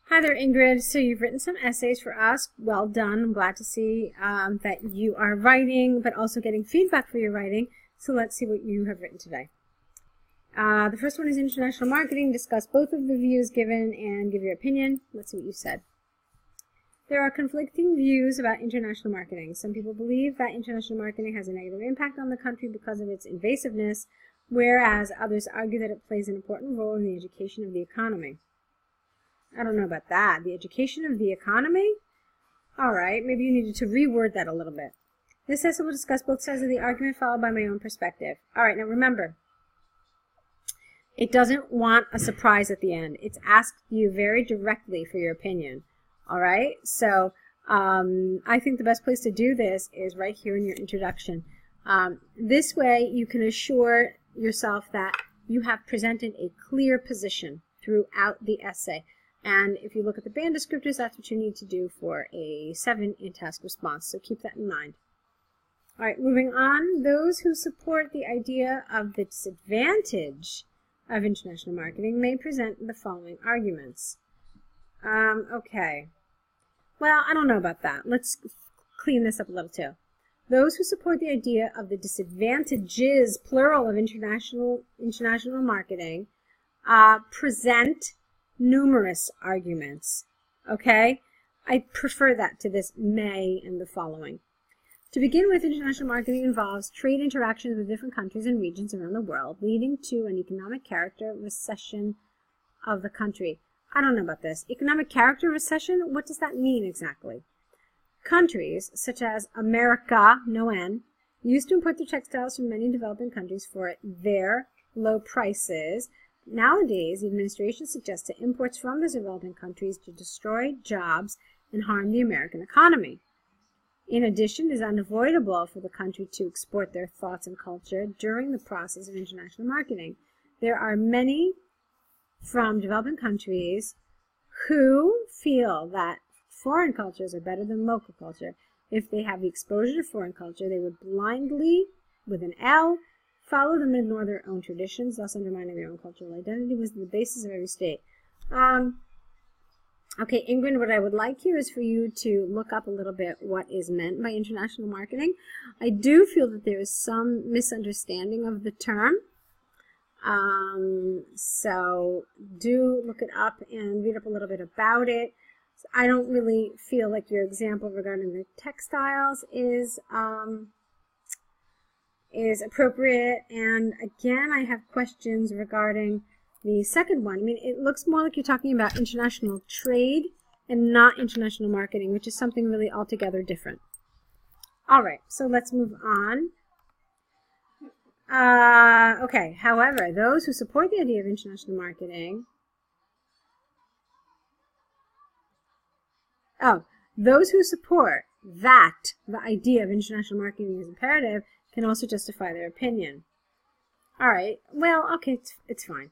Hi there, Ingrid. So you've written some essays for us. Well done. I'm glad to see that you are writing, but also getting feedback for your writing. So let's see what you have written today. The first one is international marketing. Discuss both of the views given and give your opinion. Let's see what you said. There are conflicting views about international marketing. Some people believe that international marketing has a negative impact on the country because of its invasiveness, whereas others argue that it plays an important role in the education of the economy. I don't know about that. The education of the economy? All right, maybe you needed to reword that a little bit. This essay will discuss both sides of the argument followed by my own perspective. All right, now remember, it doesn't want a surprise at the end. It's asked you very directly for your opinion. All right, so I think the best place to do this is right here in your introduction. This way you can assure yourself that you have presented a clear position throughout the essay. And if you look at the band descriptors, that's what you need to do for a 7 in-task response. So keep that in mind. All right, moving on. Those who support the idea of the disadvantage of international marketing may present the following arguments. Okay. Well, I don't know about that. Let's clean this up a little too. Those who support the idea of the disadvantages, plural, of international marketing present numerous arguments. Okay? I prefer that to this may and the following. To begin with, international marketing involves trade interactions with different countries and regions around the world, leading to an economic character recession of the country. I don't know about this. Economic character recession? What does that mean exactly? Countries, such as America, no N, used to import their textiles from many developing countries for their low prices. Nowadays, the administration suggests that imports from the developing countries to destroy jobs and harm the American economy. In addition, it is unavoidable for the country to export their thoughts and culture during the process of international marketing. There are many from developing countries who feel that foreign cultures are better than local culture. If they have the exposure to foreign culture, they would blindly, with an L, follow them and ignore their own traditions, thus undermining their own cultural identity, was the basis of every state. Okay, Ingrid, what I would like here is for you to look up a little bit what is meant by international marketing. I do feel that there is some misunderstanding of the term. So do look it up and read up a little bit about it. I don't really feel like your example regarding the textiles is appropriate. And again, I have questions regarding the second one. I mean, it looks more like you're talking about international trade and not international marketing, which is something really altogether different. All right, so let's move on. Okay, however, those who support the idea of international marketing, those who support that the idea of international marketing is imperative can also justify their opinion. All right, well, okay, it's fine.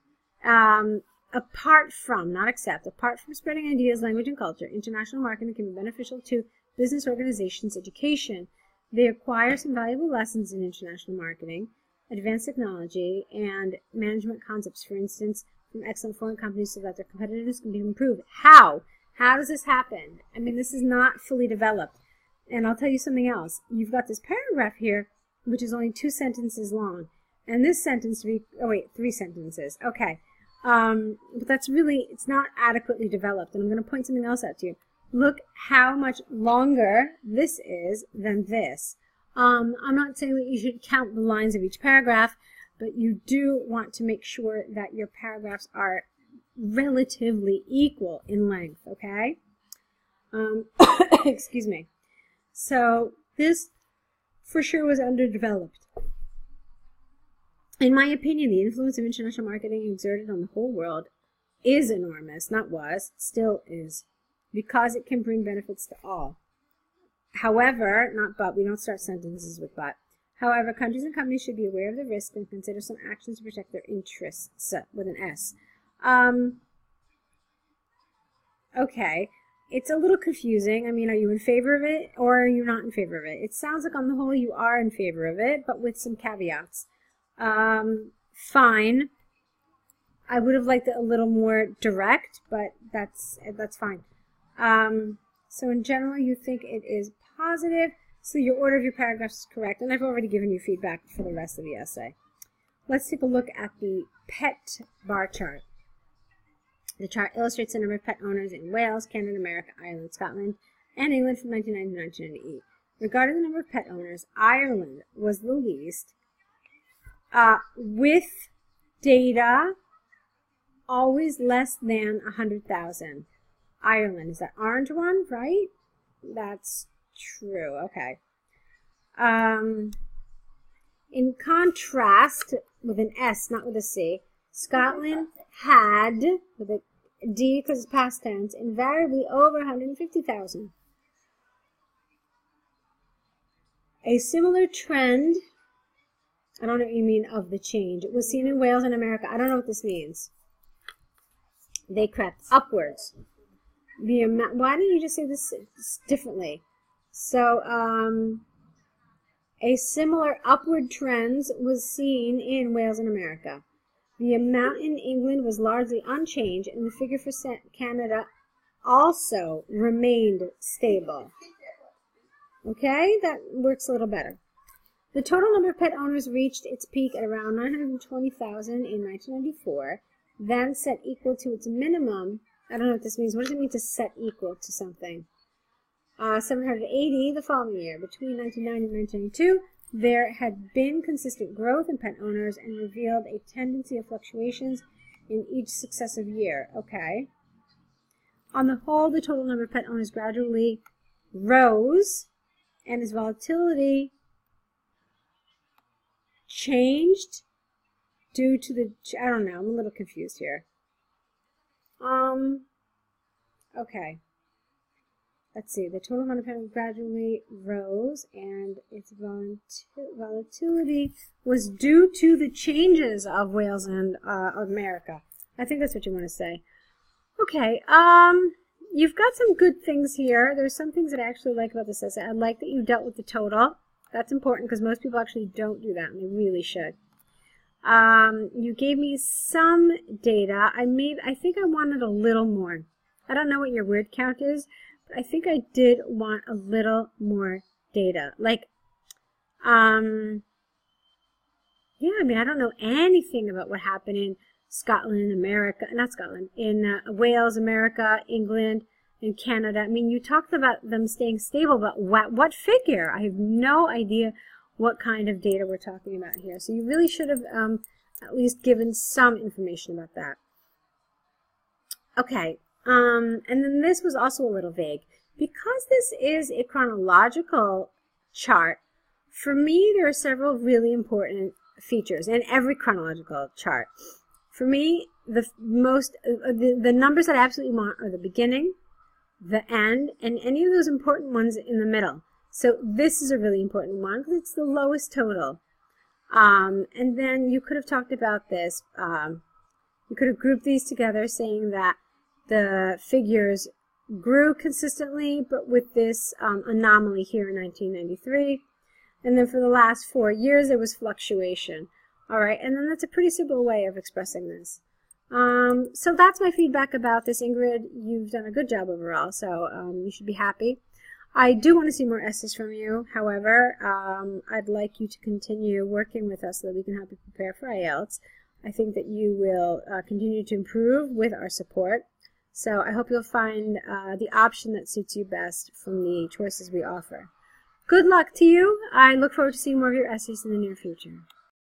Apart from, not except, apart from spreading ideas, language, and culture, international marketing can be beneficial to business organizations' education. They acquire some valuable lessons in international marketing, advanced technology, and management concepts, for instance, from excellent foreign companies so that their competitiveness can be improved. How? How does this happen? I mean, this is not fully developed. And I'll tell you something else. You've got this paragraph here, which is only 2 sentences long. And this sentence, 3 sentences. Okay. But that's really, it's not adequately developed. And I'm going to point something else out to you. Look how much longer this is than this. I'm not saying that you should count the lines of each paragraph, but you do want to make sure that your paragraphs are relatively equal in length, okay? Excuse me. So this for sure was underdeveloped. In my opinion, the influence of international marketing exerted on the whole world is enormous, not was, still is, because it can bring benefits to all. However, not but, we don't start sentences with but. However, countries and companies should be aware of the risk and consider some actions to protect their interests, with an S. Okay, it's a little confusing. I mean, are you in favor of it or are you not in favor of it? It sounds like on the whole you are in favor of it, but with some caveats. Fine. I would have liked it a little more direct, but that's fine. So in general, you think it is positive, so your order of your paragraphs is correct, and I've already given you feedback for the rest of the essay. Let's take a look at the pet bar chart. The chart illustrates the number of pet owners in Wales, Canada, America, Ireland, Scotland, and England from 1990 to 1998. Regarding the number of pet owners, Ireland was the least, with data always less than 100,000. Ireland is that orange one, right? That's true. Okay. In contrast, with an S, not with a C, Scotland had, with a D because it's past tense, invariably over 150,000. A similar trend, I don't know what you mean of the change, it was seen in Wales and America. I don't know what this means. They crept upwards. The amount, why didn't you just say this differently? So, a similar upward trend was seen in Wales and America. The amount in England was largely unchanged, and the figure for Canada also remained stable. Okay, that works a little better. The total number of pet owners reached its peak at around 920,000 in 1994, then set equal to its minimum. I don't know what this means. What does it mean to set equal to something? 780 the following year. Between 1990 and 1992, there had been consistent growth in pet owners and revealed a tendency of fluctuations in each successive year. Okay. On the whole, the total number of pet owners gradually rose, and its volatility changed due to the, I don't know, I'm a little confused here. Okay. Let's see, the total amount of pet gradually rose, and its volatility was due to the changes of Wales and America. I think that's what you want to say. Okay, you've got some good things here. There's some things that I actually like about this essay. I like that you dealt with the total. That's important because most people actually don't do that, and they really should. You gave me some data. I think I wanted a little more. I don't know what your word count is, but I think I did want a little more data. Like, yeah, I mean, I don't know anything about what happened in Scotland, America, not Scotland, in Wales, America, England, and Canada. I mean, you talked about them staying stable, but what figure? I have no idea what kind of data we're talking about here. So you really should have at least given some information about that. Okay, and then this was also a little vague. Because this is a chronological chart, for me there are several really important features in every chronological chart. For me, the numbers that I absolutely want are the beginning, the end, and any of those important ones in the middle. So this is a really important one because it's the lowest total. And then you could have talked about this. You could have grouped these together saying that the figures grew consistently, but with this anomaly here in 1993. And then for the last 4 years, there was fluctuation. All right, and then that's a pretty simple way of expressing this. So that's my feedback about this, Ingrid. You've done a good job overall, so you should be happy. I do want to see more essays from you. However, I'd like you to continue working with us so that we can help you prepare for IELTS. I think that you will continue to improve with our support. So I hope you'll find the option that suits you best from the choices we offer. Good luck to you. I look forward to seeing more of your essays in the near future.